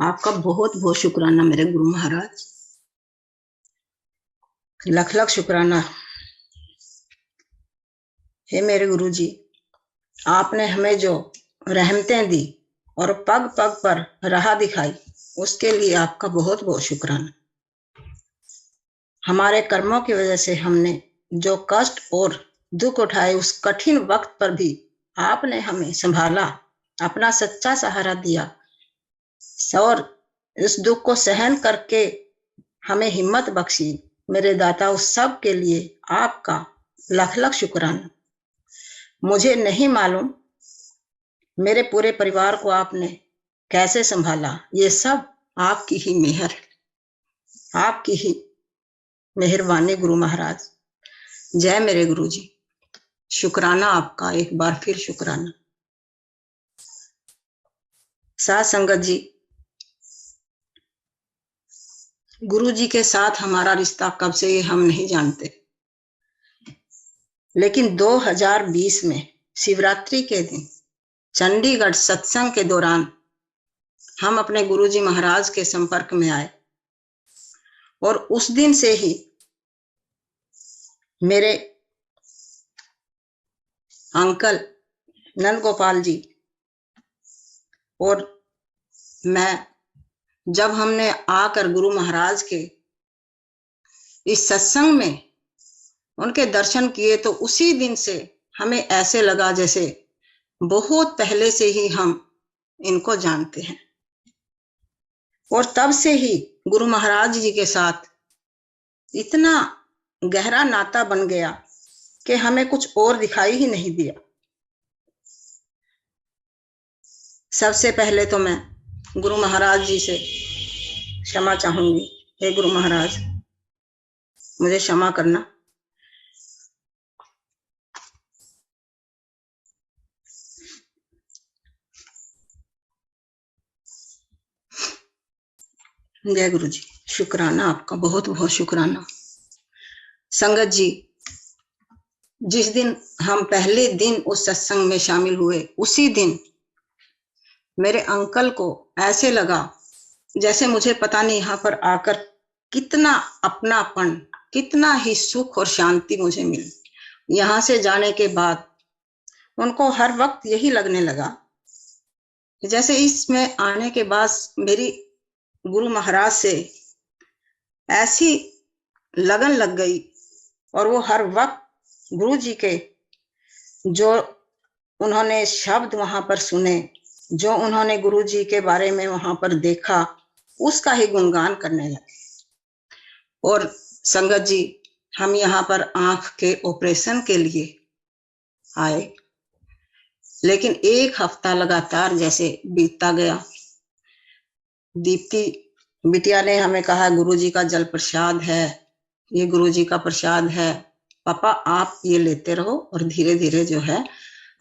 आपका बहुत बहुत शुक्राना मेरे गुरु महाराज, लख लख शुक्राना। हे मेरे गुरु जी, आपने हमें जो रहमतें दी और पग पग पर राह दिखाई, उसके लिए आपका बहुत बहुत शुक्राना। हमारे कर्मों की वजह से हमने जो कष्ट और दुख उठाए, उस कठिन वक्त पर भी आपने हमें संभाला, अपना सच्चा सहारा दिया और इस दुख को सहन करके हमें हिम्मत बख्शी। मेरे दाता, उस सब के लिए आपका लख लख शुक्राना। मुझे नहीं मालूम मेरे पूरे परिवार को आपने कैसे संभाला, ये सब आपकी ही मेहर है, आपकी ही मेहरबानी गुरु महाराज। जय मेरे गुरु जी, शुक्राना आपका, एक बार फिर शुक्राना। साथ संगत जी, गुरु जी के साथ हमारा रिश्ता कब से ये हम नहीं जानते, लेकिन 2020 में शिवरात्रि के दिन चंडीगढ़ सत्संग के दौरान हम अपने गुरु जी महाराज के संपर्क में आए और उस दिन से ही मेरे अंकल नंद गोपाल जी और मैं, जब हमने आकर गुरु महाराज के इस सत्संग में उनके दर्शन किए, तो उसी दिन से हमें ऐसे लगा जैसे बहुत पहले से ही हम इनको जानते हैं। और तब से ही गुरु महाराज जी के साथ इतना गहरा नाता बन गया कि हमें कुछ और दिखाई ही नहीं दिया। सबसे पहले तो मैं गुरु महाराज जी से क्षमा चाहूंगी। हे गुरु महाराज, मुझे क्षमा करना। जय गुरु जी, शुक्राना आपका, बहुत बहुत शुक्राना। संगत जी, जिस दिन हम पहले दिन उस सत्संग में शामिल हुए, उसी दिन मेरे अंकल को ऐसे लगा जैसे मुझे पता नहीं यहाँ पर आकर कितना अपनापन, कितना ही सुख और शांति मुझे मिली। यहाँ से जाने के बाद उनको हर वक्त यही लगने लगा जैसे इसमें आने के बाद मेरी गुरु महाराज से ऐसी लगन लग गई, और वो हर वक्त गुरु जी के जो उन्होंने शब्द वहां पर सुने, जो उन्होंने गुरु जी के बारे में वहां पर देखा, उसका ही गुणगान करने लगे। और संगत जी, हम यहाँ पर आंख के ऑपरेशन के लिए आए, लेकिन एक हफ्ता लगातार जैसे बीतता गया। दीप्ति बिटिया ने हमें कहा, गुरु जी का जल प्रसाद है, ये गुरु जी का प्रसाद है, पापा आप ये लेते रहो और धीरे धीरे जो है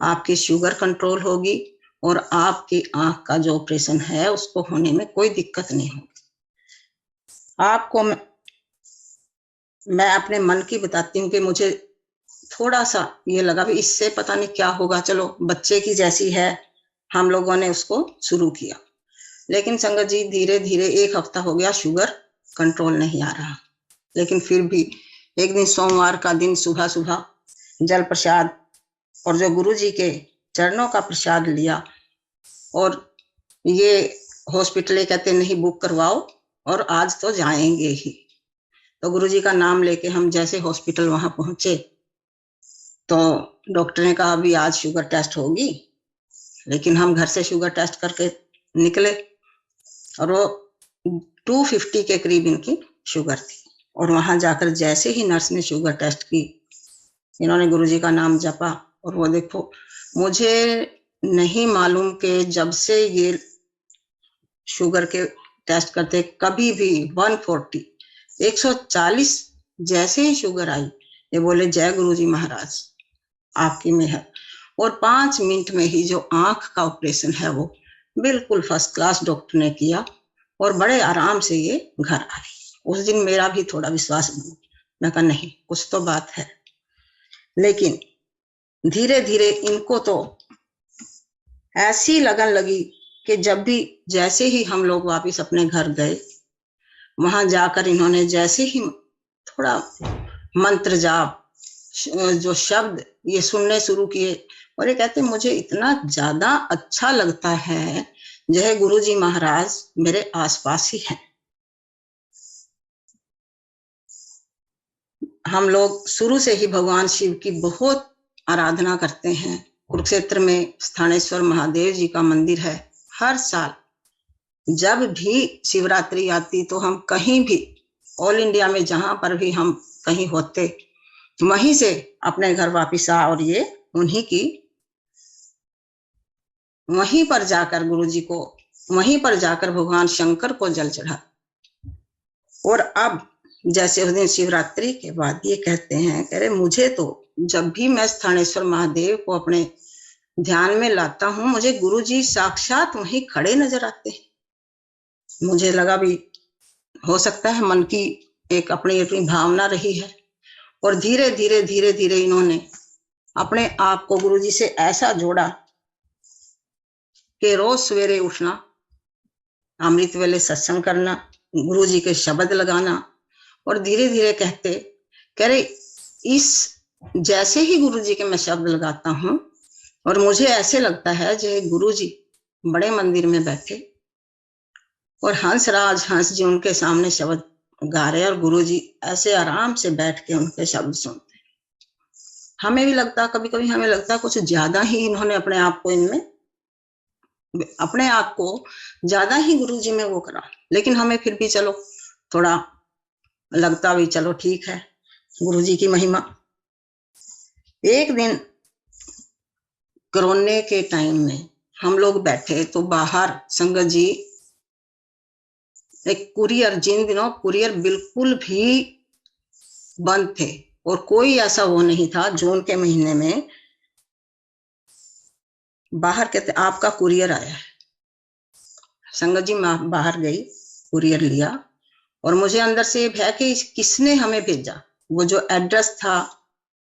आपकी शुगर कंट्रोल होगी और आपकी आंख का जो ऑपरेशन है उसको होने में कोई दिक्कत नहीं होगी। आपको मैं अपने मन की बताती हूँ कि मुझे थोड़ा सा ये लगा भी इससे पता नहीं क्या होगा, चलो बच्चे की जैसी है, हम लोगों ने उसको शुरू किया। लेकिन संगत जी, धीरे धीरे एक हफ्ता हो गया, शुगर कंट्रोल नहीं आ रहा। लेकिन फिर भी एक दिन सोमवार का दिन सुबह सुबह जल प्रसाद और जो गुरु जी के चरणों का प्रसाद लिया, और ये हॉस्पिटल कहते नहीं बुक करवाओ और आज तो जाएंगे ही। तो गुरु जी का नाम लेके हम जैसे हॉस्पिटल वहां पहुंचे, तो डॉक्टर ने कहा अभी आज शुगर टेस्ट होगी। लेकिन हम घर से शुगर टेस्ट करके निकले और वो 250 के करीब इनकी शुगर थी। और वहां जाकर जैसे ही नर्स ने शुगर टेस्ट की, इन्होंने गुरुजी का नाम जपा, और वो देखो, मुझे नहीं मालूम कि जब से ये शुगर के टेस्ट करते कभी भी 140 140 जैसे ही शुगर आई, ये बोले जय गुरुजी महाराज, आपकी मेहर। और 5 मिनट में ही जो आंख का ऑपरेशन है वो बिल्कुल फर्स्ट क्लास डॉक्टर ने किया और बड़े आराम से ये घर आ गई। उस दिन मेरा भी थोड़ा विश्वास बना, मैं कहा नहीं कुछ तो बात है। लेकिन धीरे धीरे इनको तो ऐसी लगन लगी कि जब भी जैसे ही हम लोग वापस अपने घर गए, वहां जाकर इन्होंने जैसे ही थोड़ा मंत्र जाप जो शब्द ये सुनने शुरू किए, और ये कहते मुझे इतना ज्यादा अच्छा लगता है जय गुरुजी महाराज मेरे आसपास ही हैं। हम लोग शुरू से ही भगवान शिव की बहुत आराधना करते हैं। कुरुक्षेत्र में स्थानेश्वर महादेव जी का मंदिर है। हर साल जब भी शिवरात्रि आती तो हम कहीं भी ऑल इंडिया में जहां पर भी हम कहीं होते, वहीं से अपने घर वापिस आ और ये उन्हीं की वहीं पर जाकर गुरुजी को, वहीं पर जाकर भगवान शंकर को जल चढ़ा। और अब जैसे उस दिन शिवरात्रि के बाद ये कहते हैं, कह रहे मुझे तो जब भी मैं स्थानेश्वर महादेव को अपने ध्यान में लाता हूं, मुझे गुरुजी साक्षात वहीं खड़े नजर आते हैं। मुझे लगा भी हो सकता है मन की एक अपनी अपनी भावना रही है। और धीरे धीरे धीरे धीरे इन्होंने अपने आप को गुरुजी से ऐसा जोड़ा कि रोज सवेरे उठना, अमृत वेले सत्संग करना, गुरुजी के शब्द लगाना, और धीरे धीरे कह रहे इस जैसे ही गुरुजी के मैं शब्द लगाता हूं और मुझे ऐसे लगता है जैसे गुरुजी बड़े मंदिर में बैठे और हंसराज हंस जी उनके सामने शब्द गा रहे और गुरुजी ऐसे आराम से बैठ के उनके शब्द सुनते। हमें भी लगता, कभी कभी हमें लगता कुछ ज्यादा ही इन्होंने अपने आप को ज्यादा ही गुरुजी में वो करा, लेकिन हमें फिर भी चलो थोड़ा लगता भी चलो ठीक है गुरुजी की महिमा। एक दिन कोरोना के टाइम में हम लोग बैठे तो बाहर संगत जी एक कुरियर, जिन दिनों कुरियर बिल्कुल भी बंद थे और कोई ऐसा वो नहीं था, जून के महीने में बाहर कहते आपका कुरियर आया है। संगत जी बाहर गई, कुरियर लिया और मुझे अंदर से भय कि किसने हमें भेजा। वो जो एड्रेस था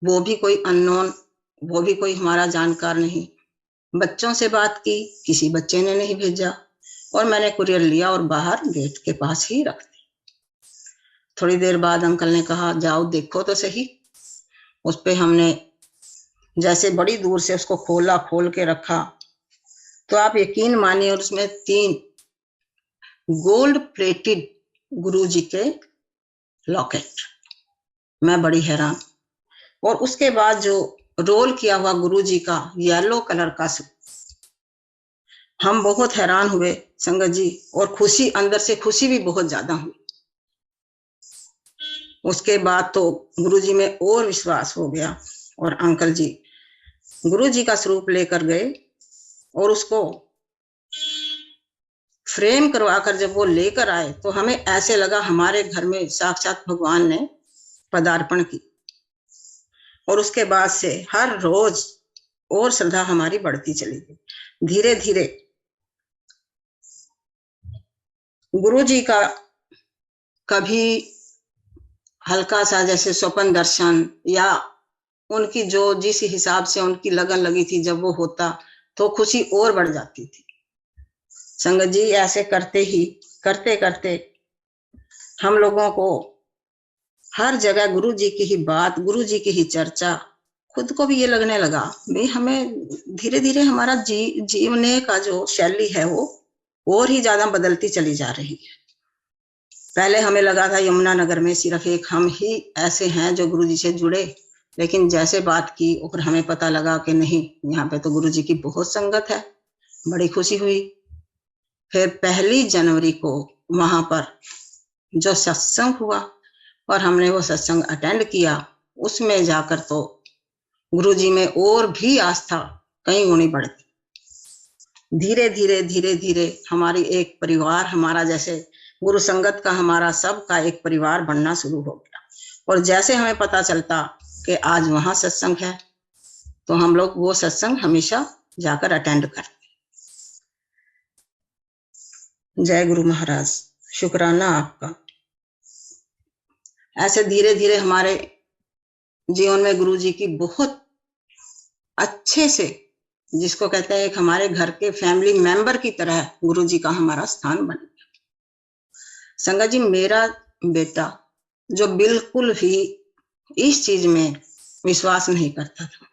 वो भी कोई अननोन, वो भी कोई हमारा जानकार नहीं। बच्चों से बात की, किसी बच्चे ने नहीं भेजा और मैंने कुरियर लिया और बाहर गेट के पास ही रख दी। थोड़ी देर बाद अंकल ने कहा जाओ देखो तो सही। उस पे हमने जैसे बड़ी दूर से उसको खोल के रखा तो आप यकीन मानिए उसमें 3 गोल्ड प्लेटेड गुरुजी के लॉकेट। मैं बड़ी हैरान। और उसके बाद जो रोल किया हुआ गुरुजी का येलो कलर का सूट, हम बहुत हैरान हुए संगत जी, और खुशी, अंदर से खुशी भी बहुत ज्यादा हुई। उसके बाद तो गुरुजी में और विश्वास हो गया और अंकल जी गुरुजी का स्वरूप लेकर गए और उसको फ्रेम करवाकर जब वो लेकर आए तो हमें ऐसे लगा हमारे घर में साक्षात भगवान ने पदार्पण की। और उसके बाद से हर रोज और श्रद्धा हमारी बढ़ती चली गई। धीरे धीरे गुरुजी का कभी हल्का सा जैसे स्वप्न दर्शन या उनकी जो जिस हिसाब से उनकी लगन लगी थी जब वो होता तो खुशी और बढ़ जाती थी। संगत जी ऐसे करते करते हम लोगों को हर जगह गुरुजी की ही बात, गुरुजी की ही चर्चा, खुद को भी ये लगने लगा भाई हमें धीरे धीरे हमारा जीवने का जो शैली है वो और ही ज्यादा बदलती चली जा रही है। पहले हमें लगा था यमुनानगर में सिर्फ एक हम ही ऐसे हैं जो गुरुजी से जुड़े, लेकिन जैसे बात की और हमें पता लगा कि नहीं, यहाँ पे तो गुरुजी की बहुत संगत है। बड़ी खुशी हुई। फिर 1 जनवरी को वहां पर जो सत्संग हुआ और हमने वो सत्संग अटेंड किया, उसमें जाकर तो गुरुजी में और भी आस्था कई गुनी बढ़ गई। धीरे धीरे धीरे धीरे हमारी एक परिवार, हमारा जैसे गुरु संगत का हमारा सबका एक परिवार बनना शुरू हो गया। और जैसे हमें पता चलता कि आज वहां सत्संग है तो हम लोग वो सत्संग हमेशा जाकर अटेंड करते। जय गुरु महाराज, शुक्राना आपका। ऐसे धीरे धीरे हमारे जीवन में गुरुजी की बहुत अच्छे से जिसको कहते हैं एक हमारे घर के फैमिली मेंबर की तरह गुरुजी का हमारा स्थान बन गया। संगत जी, मेरा बेटा जो बिल्कुल भी इस चीज में विश्वास नहीं करता था,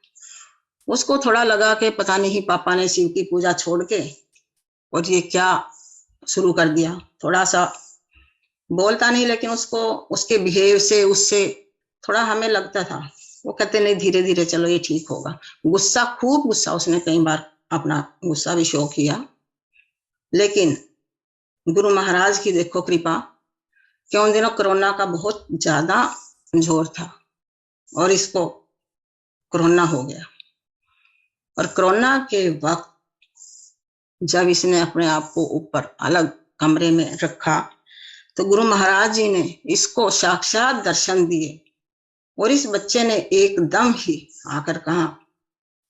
उसको थोड़ा लगा कि पता नहीं पापा ने शिव की पूजा छोड़ के और ये क्या शुरू कर दिया। थोड़ा सा बोलता नहीं, लेकिन उसको उसके बिहेव से उससे थोड़ा हमें लगता था। वो कहते नहीं धीरे धीरे चलो ये ठीक होगा। गुस्सा, खूब गुस्सा, उसने कई बार अपना गुस्सा भी शो किया। लेकिन गुरु महाराज की देखो कृपा कि उन दिनों कोरोना का बहुत ज्यादा जोर था और इसको कोरोना हो गया। और कोरोना के वक्त जब इसने अपने आप को ऊपर अलग कमरे में रखा तो गुरु महाराज जी ने इसको साक्षात दर्शन दिए और इस बच्चे ने एकदम ही आकर कहा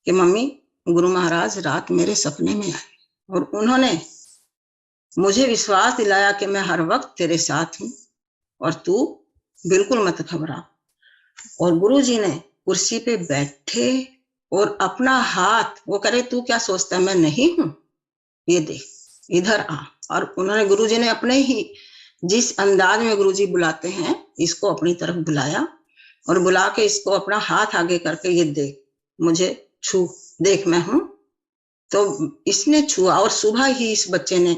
कि मम्मी, गुरु महाराज रात मेरे सपने में आए और उन्होंने मुझे विश्वास दिलाया कि मैं हर वक्त तेरे साथ हूं और तू बिल्कुल मत घबरा। और गुरु जी ने कुर्सी पे बैठे और अपना हाथ, वो करे तू क्या सोचता है मैं नहीं हूं, ये देख इधर आ। और उन्होंने, गुरु जी ने अपने ही जिस अंदाज में गुरुजी बुलाते हैं इसको अपनी तरफ बुलाया और बुला के इसको अपना हाथ आगे करके ये देख, मुझे छू, देख मैं हूं। तो इसने छुआ और सुबह ही इस बच्चे ने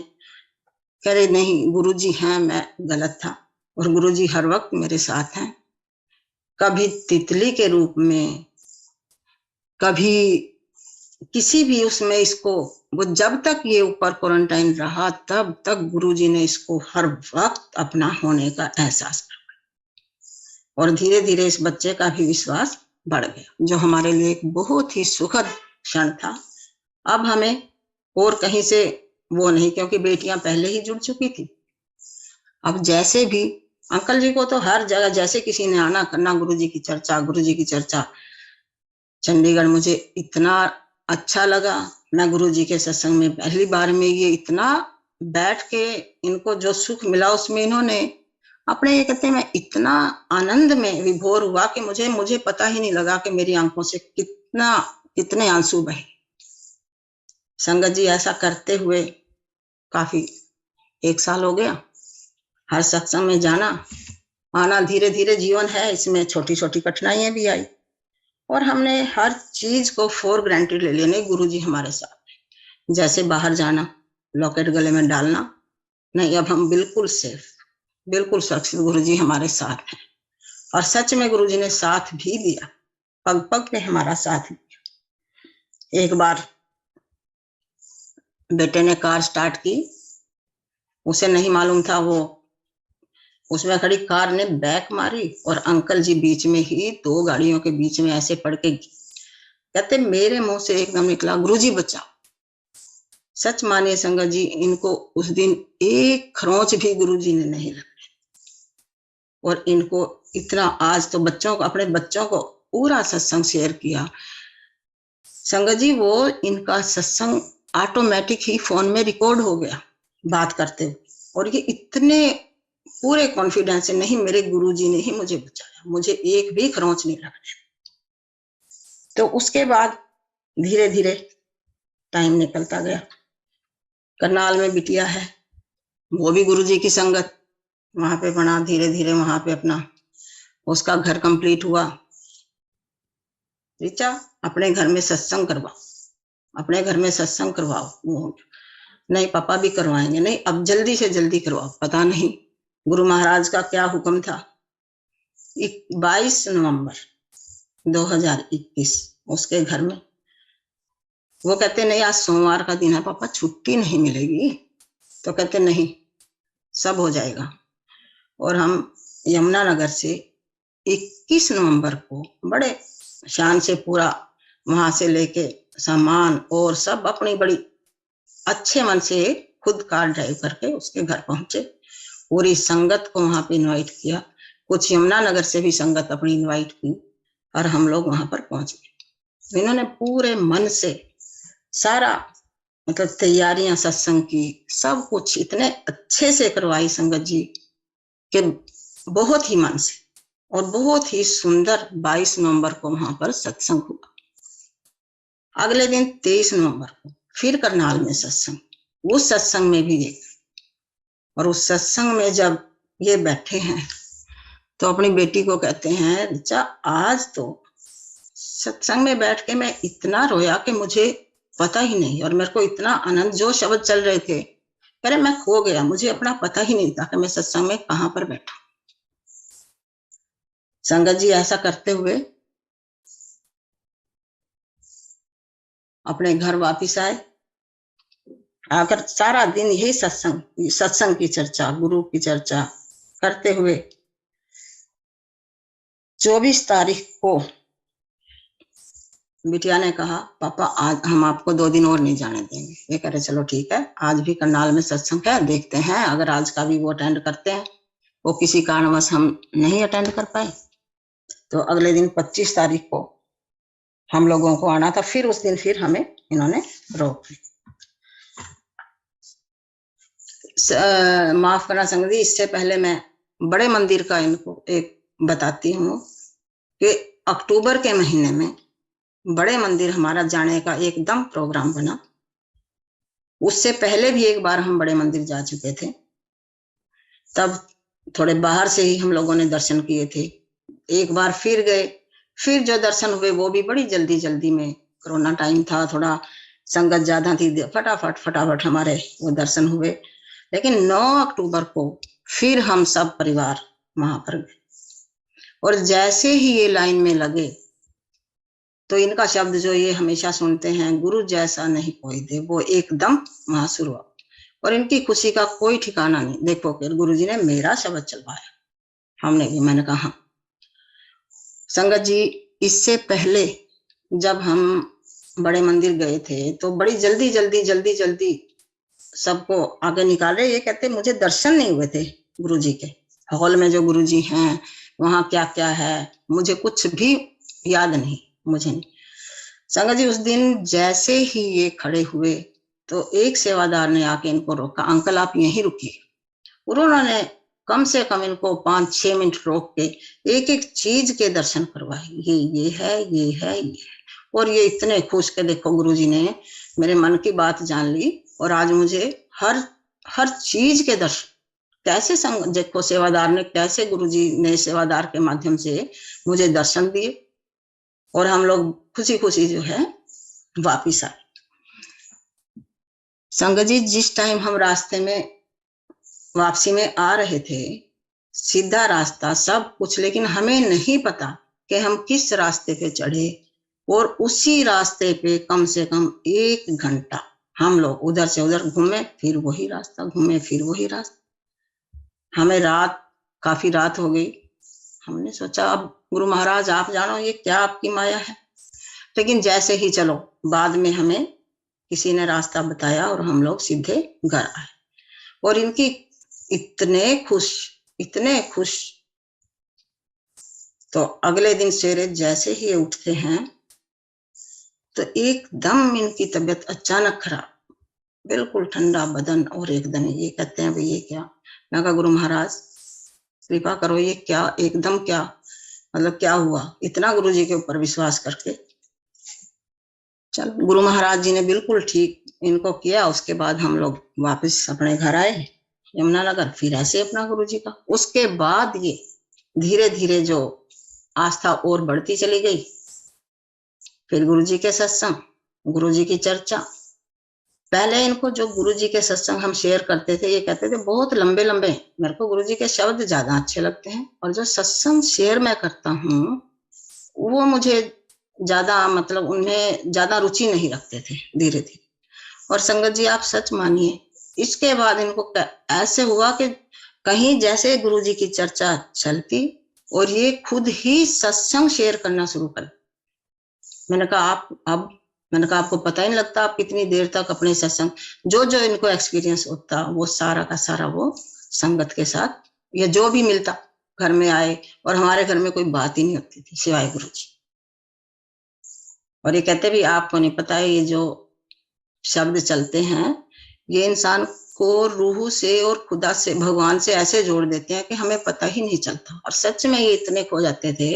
कह रहे नहीं गुरुजी हैं, मैं गलत था और गुरुजी हर वक्त मेरे साथ हैं। कभी तितली के रूप में, कभी किसी भी उसमें इसको, वो जब तक ये ऊपर क्वारंटाइन रहा तब तक गुरुजी ने इसको हर वक्त अपना होने का एहसास किया और धीरे धीरे इस बच्चे का भी विश्वास बढ़ गया, जो हमारे लिए एक बहुत ही सुखद क्षण था। अब हमें और कहीं से वो नहीं, क्योंकि बेटियां पहले ही जुड़ चुकी थी। अब जैसे भी अंकल जी को तो हर जगह जैसे किसी ने आना करना, गुरुजी की चर्चा, गुरुजी की चर्चा। चंडीगढ़ मुझे इतना अच्छा लगा, मैं गुरुजी के सत्संग में पहली बार में ये इतना बैठ के इनको जो सुख मिला उसमें इन्होंने अपने, ये कहते हैं, मैं इतना आनंद में विभोर हुआ कि मुझे पता ही नहीं लगा कि मेरी आंखों से कितने आंसू बहे। संगत जी, ऐसा करते हुए काफी 1 साल हो गया। हर सत्संग में जाना आना, धीरे धीरे जीवन है, इसमें छोटी छोटी कठिनाइयां भी आई और हमने हर चीज को फॉर ग्रांटेड ले लिया। नहीं, गुरुजी हमारे साथ। जैसे बाहर जाना, लॉकेट गले में डालना, नहीं, अब हम बिल्कुल सेफ, बिल्कुल सुरक्षित, गुरुजी हमारे साथ हैं। और सच में गुरुजी ने साथ भी दिया, पग पग पे हमारा साथ दिया। एक बार बेटे ने कार स्टार्ट की, उसे नहीं मालूम था, वो उसमें खड़ी कार ने बैक मारी और अंकल जी बीच में ही 2 गाड़ियों के बीच में ऐसे पड़ के, कहते मेरे मुंह से एकदम निकला, गुरुजी बचाओ। सच मानिए संगत जी, इनको उस दिन एक खरोंच भी गुरुजी ने नहीं लगाई और इनको इतना, आज तो बच्चों को, अपने बच्चों को पूरा सत्संग शेयर किया। संगत जी, वो इनका सत्संग ऑटोमेटिक ही फोन में रिकॉर्ड हो गया बात करते हुए, और ये इतने पूरे कॉन्फिडेंस से, नहीं मेरे गुरुजी ने ही मुझे बचाया, मुझे एक भी खरोंच नहीं लगा। तो उसके बाद धीरे धीरे टाइम निकलता गया। करनाल में बिटिया है, वो भी गुरुजी की संगत वहां पे बना, धीरे धीरे वहां पे अपना उसका घर कंप्लीट हुआ। ऋचा, अपने घर में सत्संग करवाओ, अपने घर में सत्संग करवाओ। नहीं पापा भी करवाएंगे, नहीं अब जल्दी से जल्दी करवाओ। पता नहीं गुरु महाराज का क्या हुक्म था। 22 नवंबर 2021 उसके घर में, वो कहते नहीं आज सोमवार का दिन है पापा, छुट्टी नहीं मिलेगी। तो कहते नहीं, सब हो जाएगा। और हम यमुनानगर से 21 नवंबर को बड़े शान से पूरा वहां से लेके सामान और सब अपनी बड़ी अच्छे मन से खुद कार ड्राइव करके उसके घर पहुंचे। पूरी संगत को वहां पे इनवाइट किया, कुछ यमुनानगर से भी संगत अपनी इनवाइट की और हम लोग वहां पर पहुंच गए। इन्होंने पूरे मन से सारा, मतलब तैयारियां सत्संग की, सब कुछ इतने अच्छे से करवाई संगत जी कि बहुत ही मन से, और बहुत ही सुंदर 22 नवंबर को वहां पर सत्संग हुआ। अगले दिन 23 नवंबर को फिर करनाल में सत्संग, उस सत्संग में भी ये, और उस सत्संग में जब ये बैठे हैं तो अपनी बेटी को कहते हैं, ऋचा आज तो सत्संग में बैठ के मैं इतना रोया कि मुझे पता ही नहीं, और मेरे को इतना आनंद, जो शब्द चल रहे थे, कह रहे मैं खो गया, मुझे अपना पता ही नहीं था कि मैं सत्संग में कहां पर बैठा। संगत जी ऐसा करते हुए अपने घर वापिस आए। आकर सारा दिन यही सत्संग की चर्चा, गुरु की चर्चा करते हुए 24 तारीख को बिटिया ने कहा, पापा आज हम आपको 2 दिन और नहीं जाने देंगे। ये कह रहे चलो ठीक है, आज भी करनाल में सत्संग है, देखते हैं अगर आज का भी वो अटेंड करते हैं। वो किसी कारणवश हम नहीं अटेंड कर पाए, तो अगले दिन 25 तारीख को हम लोगों को आना था। फिर उस दिन फिर हमें इन्होंने रोक दी। माफ करना संगत जी, इससे पहले मैं बड़े मंदिर का इनको एक बताती हूँ कि अक्टूबर के महीने में बड़े मंदिर हमारा जाने का एकदम प्रोग्राम बना। उससे पहले भी एक बार हम बड़े मंदिर जा चुके थे, तब थोड़े बाहर से ही हम लोगों ने दर्शन किए थे। एक बार फिर गए, फिर जो दर्शन हुए वो भी बड़ी जल्दी जल्दी में, कोरोना टाइम था, थोड़ा संगत ज्यादा थी, फटाफट हमारे वो दर्शन हुए। लेकिन 9 अक्टूबर को फिर हम सब परिवार वहां पर गए, और जैसे ही ये लाइन में लगे तो इनका शब्द जो ये हमेशा सुनते हैं, गुरु जैसा नहीं कोई दे, वो एकदम वहां शुरू हुआ। और इनकी खुशी का कोई ठिकाना नहीं। देखो कि गुरु जी ने मेरा शब्द चलवाया, हमने भी, मैंने कहा हाँ। संगत जी, इससे पहले जब हम बड़े मंदिर गए थे तो बड़ी जल्दी सबको आगे निकाल रहे। ये कहते मुझे दर्शन नहीं हुए थे गुरु जी के, हॉल में जो गुरु जी हैं वहां क्या क्या है मुझे कुछ भी याद नहीं, मुझे नहीं। संगत जी, उस दिन जैसे ही ये खड़े हुए तो एक सेवादार ने आके इनको रोका, अंकल आप यहीं रुकिए। उन्होंने कम से कम इनको 5-6 मिनट रोक के एक एक चीज के दर्शन करवाए, ये है। और ये इतने खुश के देखो गुरुजी ने मेरे मन की बात जान ली, और आज मुझे हर चीज के दर्शन कैसे देखो सेवादार ने, कैसे गुरुजी ने सेवादार के माध्यम से मुझे दर्शन दिए, और हम लोग खुशी खुशी जो है वापिस आए। संगत जी, जिस टाइम हम रास्ते में वापसी में आ रहे थे, सीधा रास्ता सब कुछ, लेकिन हमें नहीं पता कि हम किस रास्ते पे चढ़े, और उसी रास्ते पे कम से कम 1 घंटा हम लोग उधर से उधर घूमे, फिर वही रास्ता घूमे, फिर वही रास्ता। हमें काफी रात हो गई। हमने सोचा अब गुरु महाराज आप जानो ये क्या आपकी माया है। लेकिन जैसे ही चलो, बाद में हमें किसी ने रास्ता बताया और हम लोग सीधे घर आए। और इनकी इतने खुश। तो अगले दिन सवेरे जैसे ही उठते हैं तो एकदम इनकी तबीयत अचानक खराब, बिल्कुल ठंडा बदन, और एकदम ये कहते हैं भाई ये क्या। मैं कहा गुरु महाराज कृपा करो, ये क्या एकदम, क्या मतलब क्या हुआ। इतना गुरु जी के ऊपर विश्वास करके चल, गुरु महाराज जी ने बिल्कुल ठीक इनको किया। उसके बाद हम लोग वापस अपने घर आए यमुनानगर, फिर ऐसे अपना गुरु जी का। उसके बाद ये धीरे धीरे जो आस्था और बढ़ती चली गई। फिर गुरु जी के सत्संग, गुरु जी की चर्चा। पहले इनको जो गुरु जी के सत्संग हम शेयर करते थे, ये कहते थे बहुत लंबे, मेरे को गुरु जी के शब्द ज्यादा अच्छे लगते हैं, और जो सत्संग शेयर मैं करता हूँ वो मुझे ज्यादा, मतलब उनमें ज्यादा रुचि नहीं रखते थे धीरे धीरे। और संगत जी आप सच मानिए, इसके बाद इनको ऐसे हुआ कि कहीं जैसे गुरु जी की चर्चा चलती और ये खुद ही सत्संग शेयर करना शुरू कर। मैंने कहा मैंने कहा आपको पता ही नहीं लगता आप कितनी देर तक अपने सत्संग, जो इनको एक्सपीरियंस होता वो सारा का सारा वो संगत के साथ, या जो भी मिलता घर में आए, और हमारे घर में कोई बात ही नहीं होती थी सिवाय गुरु जी। और ये कहते भी आपको नहीं पता है, ये जो शब्द चलते हैं ये इंसान को रूह से और खुदा से, भगवान से ऐसे जोड़ देते हैं कि हमें पता ही नहीं चलता। और सच में ये इतने खो जाते थे,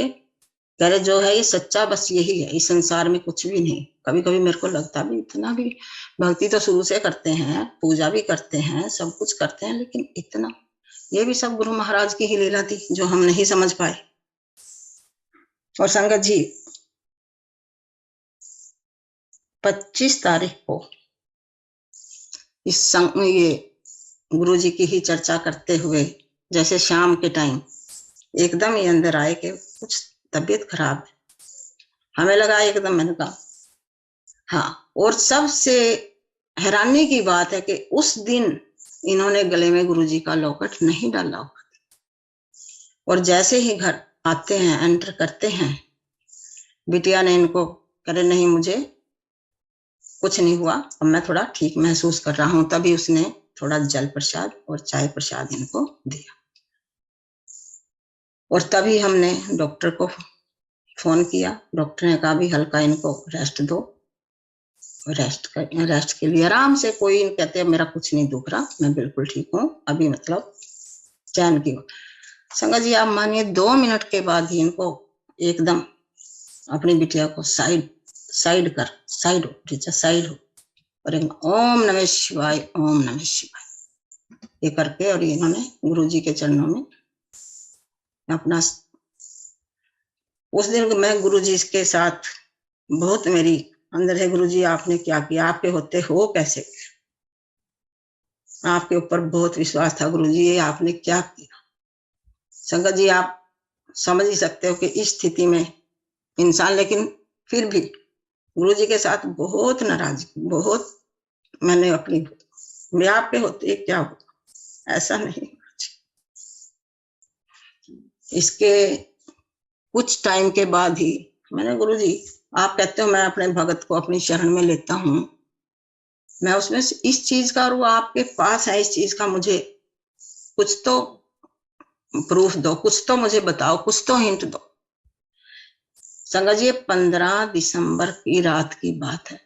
कह रहे जो है ये सच्चा बस यही है, इस संसार में कुछ भी नहीं। कभी कभी मेरे को लगता भी, इतना भी भक्ति तो शुरू से करते हैं, पूजा भी करते हैं, सब कुछ करते हैं, लेकिन इतना, ये भी सब गुरु महाराज की ही लीला थी जो हम नहीं समझ पाए। और संगत जी 25 तारीख को ये गुरु जी की ही चर्चा करते हुए, जैसे शाम के टाइम एकदम ही अंदर आए कि कुछ तबीयत खराब है। हमें लगा एकदम, मैंने कहा हाँ। और सबसे हैरानी की बात है कि उस दिन इन्होंने गले में गुरु जी का लॉकेट नहीं डाला हुआ, और जैसे ही घर आते हैं, एंटर करते हैं, बिटिया ने इनको करे नहीं मुझे कुछ नहीं हुआ, अब मैं थोड़ा ठीक महसूस कर रहा हूं। तभी उसने थोड़ा जल प्रसाद और चाय प्रसाद इनको दिया। और तभी हमने डॉक्टर को फोन किया। डॉक्टर ने कहा भी हल्का इनको रेस्ट दो, रेस्ट के लिए आराम से। कोई कहते हैं मेरा कुछ नहीं दुख रहा, मैं बिल्कुल ठीक हूँ अभी, मतलब चैन की हो। संगत जी आप मानिए 2 मिनट के बाद ही इनको एकदम अपनी बिटिया को साइड हो और ओम नमः शिवाय, ओम नमः शिवाय ये करके, और इन्होंने गुरु जी के चरणों में अपना, उस दिन मैं गुरु जी के साथ बहुत मेरी अंदर है, गुरु जी आपने क्या किया, आपके होते हो कैसे, आपके ऊपर बहुत विश्वास था गुरु जी, ये आपने क्या किया। संगत जी आप समझ ही सकते हो कि इस स्थिति में इंसान, लेकिन फिर भी गुरु जी के साथ बहुत नाराज, बहुत मैंने अपनी, मैं आपके होते क्या हो, ऐसा नहीं। इसके कुछ टाइम के बाद ही मैंने, गुरु जी आप कहते हो मैं अपने भगत को अपनी शरण में लेता हूँ, मैं उसमें इस चीज का, और वो आपके पास है इस चीज का, मुझे कुछ तो प्रूफ दो, कुछ तो मुझे बताओ, कुछ तो हिंट दो। संगत जी 15 दिसंबर की रात की बात है।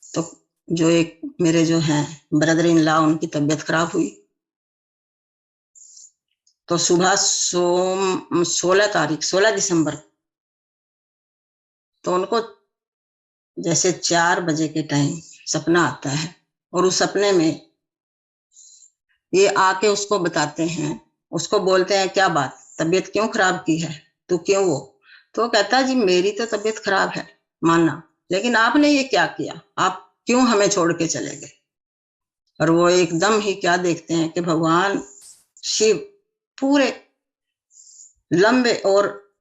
तो जो एक मेरे जो हैं ब्रदर इन लॉ, उनकी तबीयत खराब हुई। तो सुबह 16 दिसंबर, तो उनको जैसे 4 बजे के टाइम सपना आता है, और उस सपने में ये आके उसको बताते हैं, उसको बोलते हैं क्या बात, तबीयत क्यों खराब की है, तू क्यों वो, तो कहता है जी मेरी तो तबीयत खराब है मानना, लेकिन आपने ये क्या किया, आप क्यों हमें छोड़ के चले गए। और वो एकदम ही क्या देखते हैं कि भगवान शिव पूरे लंबे और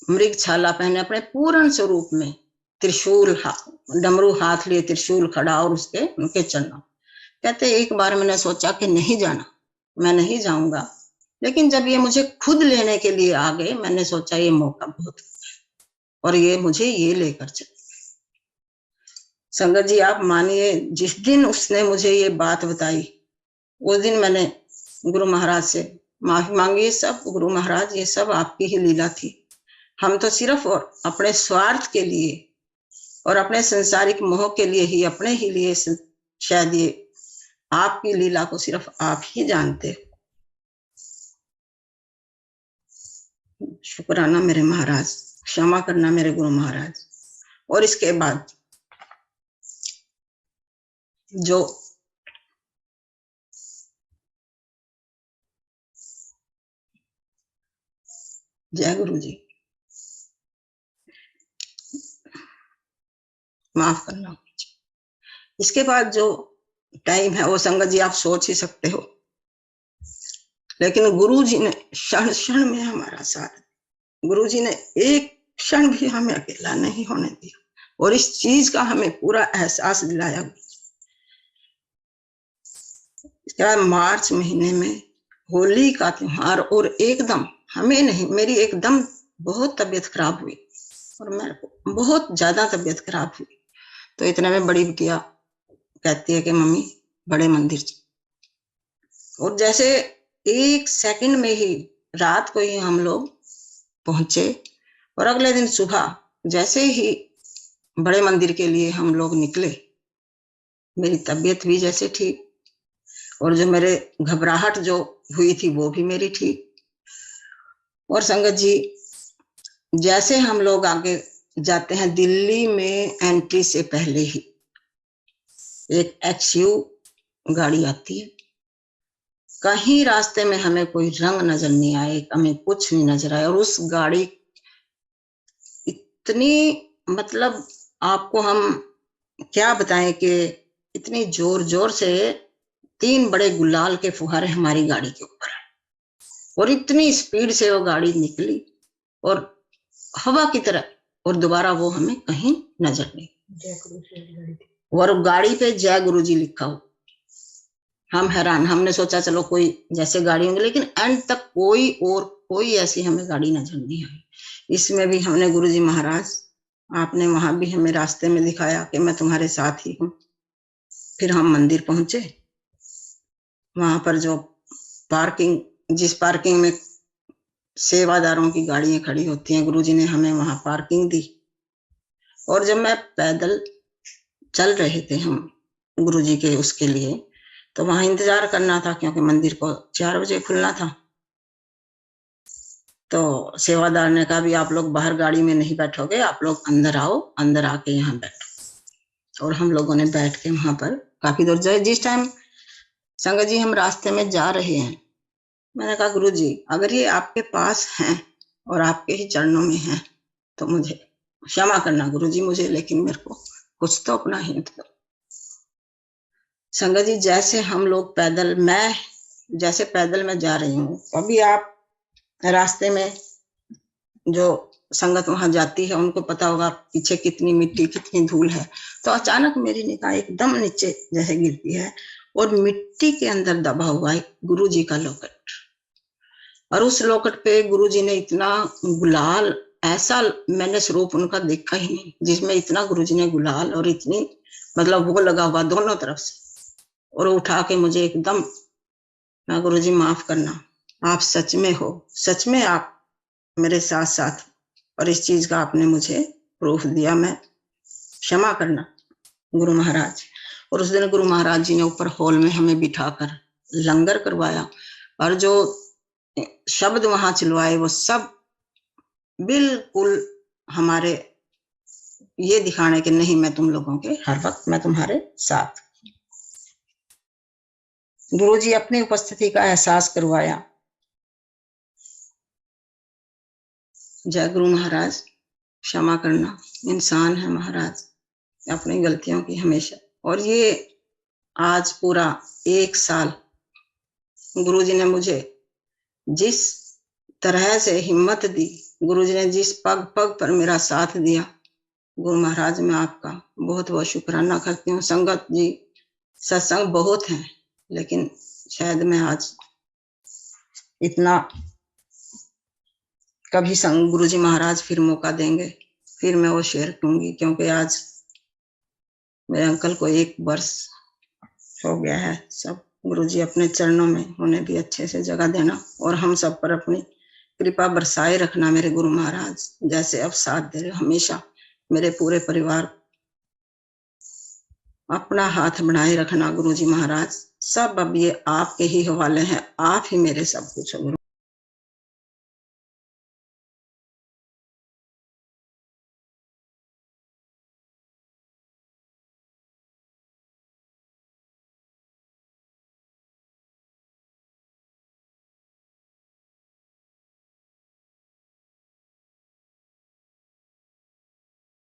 मृग छाला पहने अपने पूर्ण स्वरूप में, त्रिशूल डमरू हाथ लिए, त्रिशूल खड़ा, और उसके उनके चरणों। कहते एक बार मैंने सोचा कि नहीं जाना, मैं नहीं जाऊंगा, लेकिन जब ये मुझे खुद लेने के लिए आ गए, मैंने सोचा ये मौका बहुत, और ये मुझे ये लेकर चले। संगत जी आप मानिए जिस दिन उसने मुझे ये बात बताई, उस दिन मैंने गुरु महाराज से माफी मांगी। सब गुरु महाराज ये सब आपकी ही लीला थी, हम तो सिर्फ और अपने स्वार्थ के लिए और अपने संसारिक मोह के लिए ही, अपने ही लिए शायद ये आपकी लीला को सिर्फ आप ही जानते हो। शुक्राना मेरे महाराज, क्षमा करना मेरे गुरु महाराज। और इसके बाद जो जय गुरु जी, माफ करना। इसके बाद जो टाइम है वो संगत जी आप सोच ही सकते हो, लेकिन गुरु जी ने क्षण क्षण में हमारा साथ, गुरु जी ने एक क्षण भी हमें अकेला नहीं होने दिया, और इस चीज का हमें पूरा एहसास दिलाया। इसके बाद मार्च महीने में होली का त्योहार, और एकदम हमें नहीं, मेरी एकदम बहुत तबीयत खराब हुई, और मेरे को बहुत ज्यादा तबीयत खराब हुई। तो इतने में बड़ी बिटिया कहती है कि मम्मी बड़े मंदिर, और जैसे 1 सेकंड में ही रात को ही हम लोग पहुंचे, और अगले दिन सुबह जैसे ही बड़े मंदिर के लिए हम लोग निकले, मेरी तबीयत भी जैसे ठीक, और जो मेरे घबराहट जो हुई थी वो भी मेरी ठीक। और संगत जी जैसे हम लोग आगे जाते हैं, दिल्ली में एंट्री से पहले ही एक XU गाड़ी आती है। कहीं रास्ते में हमें कोई रंग नजर नहीं आए, हमें कुछ नहीं नजर आया, और उस गाड़ी इतनी, मतलब आपको हम क्या बताएं कि इतनी जोर जोर से 3 बड़े गुलाल के फुहारे हमारी गाड़ी के ऊपर है, और इतनी स्पीड से वो गाड़ी निकली और हवा की तरह, और दोबारा वो हमें कहीं नजर नहीं। और गाड़ी पे जय गुरुजी लिखा हो। हम हैरान, हमने सोचा चलो कोई जैसे गाड़ी होंगी, लेकिन एंड तक कोई ऐसी हमें गाड़ी नजर नहीं आई। इसमें भी हमने गुरुजी महाराज, आपने वहां भी हमें रास्ते में दिखाया कि मैं तुम्हारे साथ ही हूँ। फिर हम मंदिर पहुंचे, वहां पर जो पार्किंग, जिस पार्किंग में सेवादारों की गाड़ियां खड़ी होती हैं, गुरुजी ने हमें वहां पार्किंग दी। और जब मैं पैदल चल रहे थे हम गुरुजी के उसके लिए, तो वहां इंतजार करना था क्योंकि मंदिर को 4 बजे खुलना था। तो सेवादार ने कहा भी आप लोग बाहर गाड़ी में नहीं बैठोगे, आप लोग अंदर आओ, अंदर आके यहाँ बैठो। और हम लोगों ने बैठ के वहां पर काफी दूर जाए। जिस टाइम संगत जी हम रास्ते में जा रहे हैं, मैंने कहा गुरुजी अगर ये आपके पास हैं और आपके ही चरणों में हैं तो मुझे क्षमा करना गुरुजी, मुझे, लेकिन मेरे को कुछ तो अपना हिंट दो। संगत जी जैसे हम लोग पैदल, मैं जैसे पैदल में जा रही हूँ, अभी आप रास्ते में जो संगत वहां जाती है उनको पता होगा पीछे कितनी मिट्टी, कितनी धूल है। तो अचानक मेरी निगाह एकदम नीचे जैसे गिरती है, और मिट्टी के अंदर दबा हुआ है गुरुजी का लॉकेट। और उस लॉकेट पे गुरुजी ने इतना गुलाल, ऐसा मैंने स्वरूप उनका देखा ही नहीं जिसमें इतना गुरुजी ने गुलाल और इतनी, मतलब वो लगा हुआ दोनों तरफ से। और उठा के मुझे एकदम, ना गुरुजी माफ करना, आप सच में हो, सच में आप मेरे साथ साथ, और इस चीज का आपने मुझे प्रूफ दिया, मैं क्षमा करना गुरु महाराज। और उस दिन गुरु महाराज जी ने ऊपर हॉल में हमें बिठाकर लंगर करवाया, और जो शब्द वहां चलवाए वो सब बिल्कुल हमारे ये दिखाने के नहीं, मैं तुम लोगों के हर वक्त मैं तुम्हारे साथ। गुरुजी अपनी उपस्थिति का एहसास करवाया। जय गुरु महाराज, क्षमा करना, इंसान है महाराज, अपनी गलतियों की हमेशा। और ये आज पूरा 1 साल गुरुजी ने मुझे जिस तरह से हिम्मत दी, गुरुजी ने जिस पग पग पर मेरा साथ दिया, गुरु महाराज मैं आपका बहुत बहुत शुक्राना करती हूँ। संगत जी सत्संग बहुत हैं, लेकिन शायद मैं आज इतना, कभी संग गुरुजी महाराज फिर मौका देंगे फिर मैं वो शेयर करूंगी, क्योंकि आज मेरे अंकल को 1 वर्ष हो गया है। सब गुरुजी अपने चरणों में, उन्हें भी अच्छे से जगह देना और हम सब पर अपनी कृपा बरसाए रखना मेरे गुरु महाराज, जैसे अब साथ दे रहे हमेशा मेरे पूरे परिवार, अपना हाथ बनाए रखना गुरुजी महाराज। सब अब ये आपके ही हवाले हैं, आप ही मेरे सब कुछ हो गुरु।